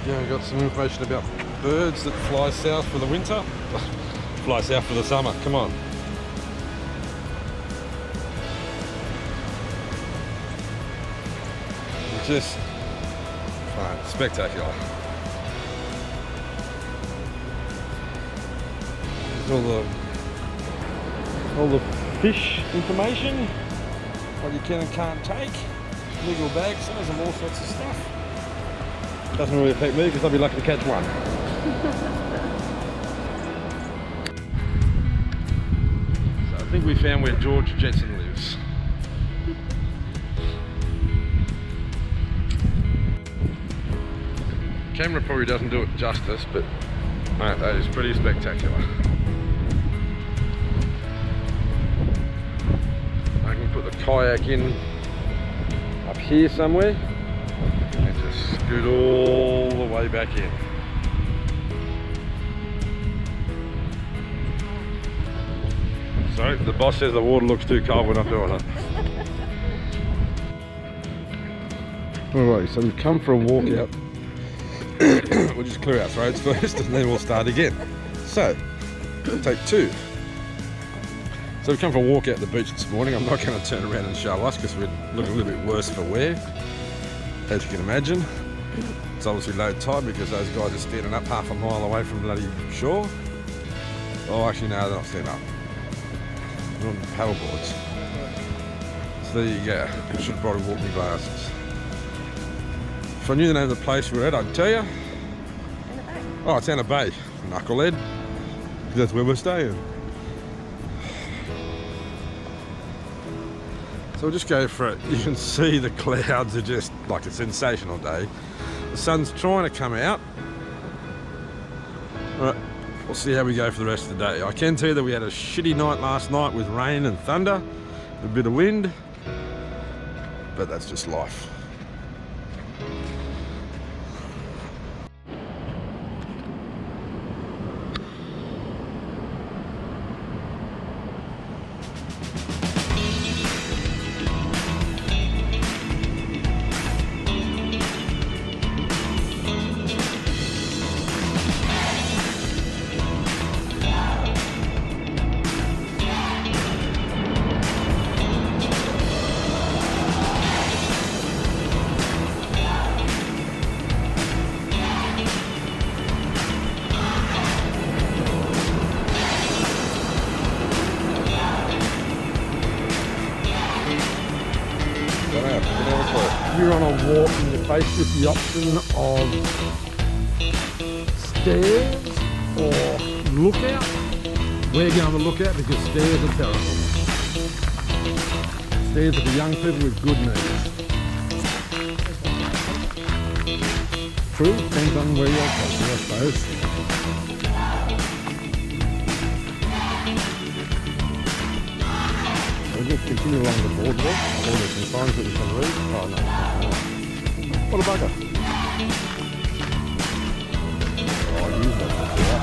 Yeah, I got some information about birds that fly south for the winter. Fly south for the summer, come on. Just spectacular. There's all the fish information, what you can and can't take, legal bags, there's all sorts of stuff. Doesn't really affect me because I'll be lucky to catch one. So I think we found where George Jetson lives. Camera probably doesn't do it justice, but mate, that is pretty spectacular. I can put the kayak in up here somewhere and just scoot all the way back in. Sorry, the boss says the water looks too cold, we're not doing it. Alright, so we've come for a walk out. We'll just clear our throats first and then we'll start again. So, take two. So we've come for a walk out the beach this morning. I'm not going to turn around and show us because we're looking a little bit worse for wear, as you can imagine. It's obviously low tide because those guys are standing up half a mile away from bloody shore. Oh, actually no, they're not standing up. They're on paddle boards. So there you go. I should have probably walked my glasses. If I knew the name of the place we're at, I'd tell you. Oh, it's Anna Bay, knucklehead. That's where we're staying. So we'll just go for it. You can see the clouds are just like a sensational day. The sun's trying to come out. All right, we'll see how we go for the rest of the day. I can tell you that we had a shitty night last night with rain and thunder, a bit of wind, but that's just life. You're on a walk and you're faced with the option of stairs or lookout. We're going to lookout because stairs are terrible. Stairs are for young people with good knees. True, depends on where you're crossing, I suppose. We'll just continue along the boardwalk. Oh, there's some signs that we can read. Oh no. What a bugger. Oh, I use that before.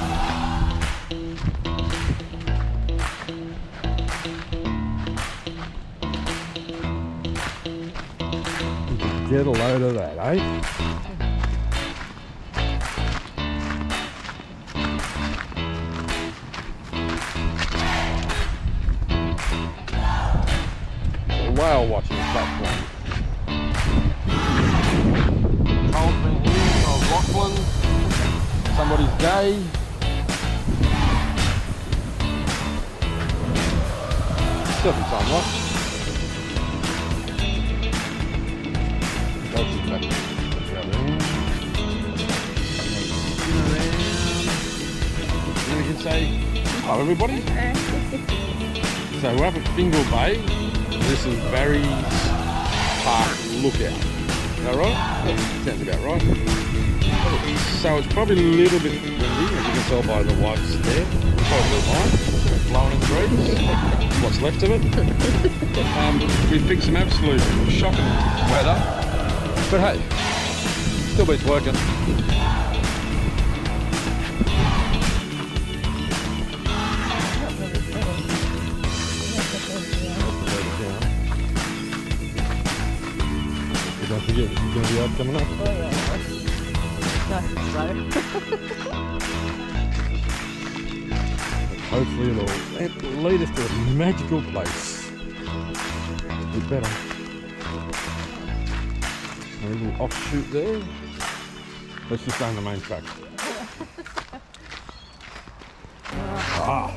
Get a load of that, eh? Whale watching platform. Cold been here, old Lachlan. Somebody's gay. Still some time, right? That's exactly and we can say, hello everybody. So we're up at Fingal Bay. This is Barry's Park Lookout. Is that right? Yeah, sounds about right. So it's probably a little bit windy, as you can tell by the whites there. Probably mine, blowing in the breeze. What's left of it. We've picked some absolute shocking weather. But hey, still beats working. Don't forget, it's going to be out coming up. Oh yeah. No, nice and slow. Hopefully it'll lead us to a magical place. Be better. A little offshoot there. Let's just stay on the main track. Ah.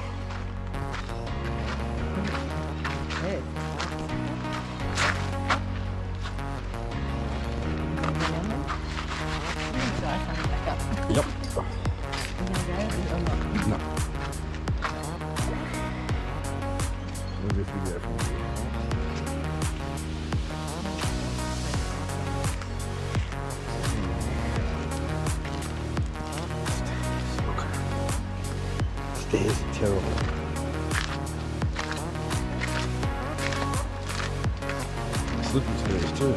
Yes. Yep. No. Maybe if we go from here. Stairs are terrible. Slippery stairs too.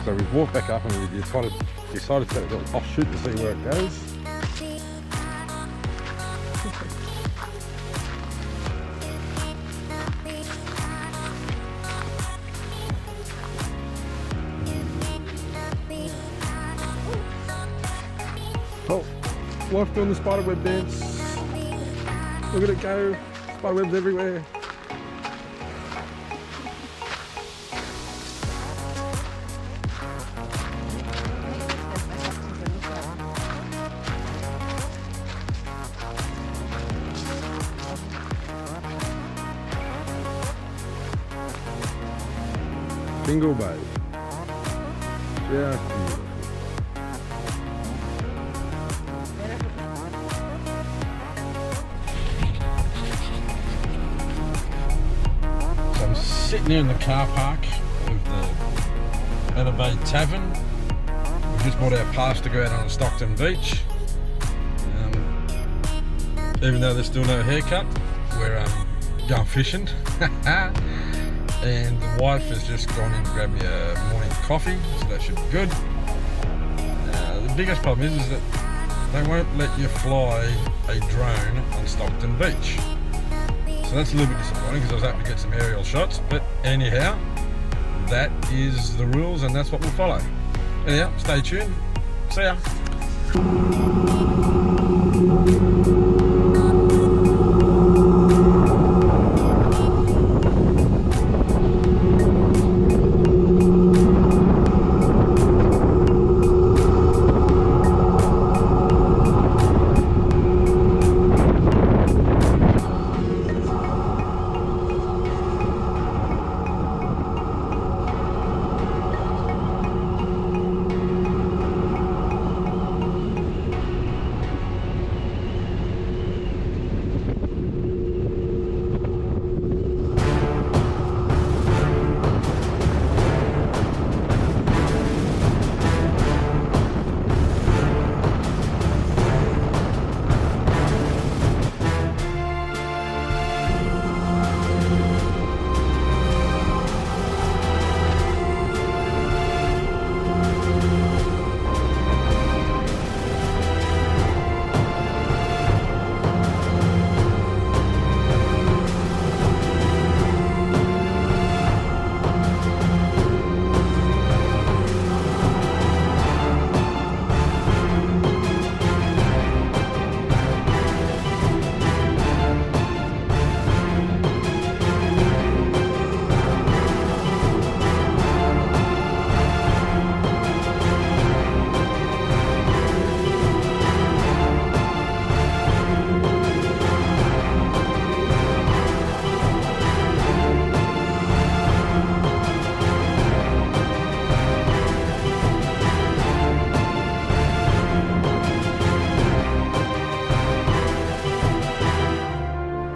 So we've walked back up and we decided to take a little offshoot to see where it goes. Oh, wife doing the spiderweb dance. Look at it go, spiderwebs everywhere. Bingle Bay. Just beautiful. So I'm sitting here in the car park of the Manor Bay Tavern. We just bought our pass to go out on Stockton Beach. Even though there's still no haircut, we're going fishing. And the wife has just gone in to grab me a morning coffee, so that should be good. The biggest problem is that they won't let you fly a drone on Stockton Beach. So that's a little bit disappointing because I was hoping to get some aerial shots, but anyhow, that is the rules and that's what we'll follow. Anyhow, stay tuned. See ya.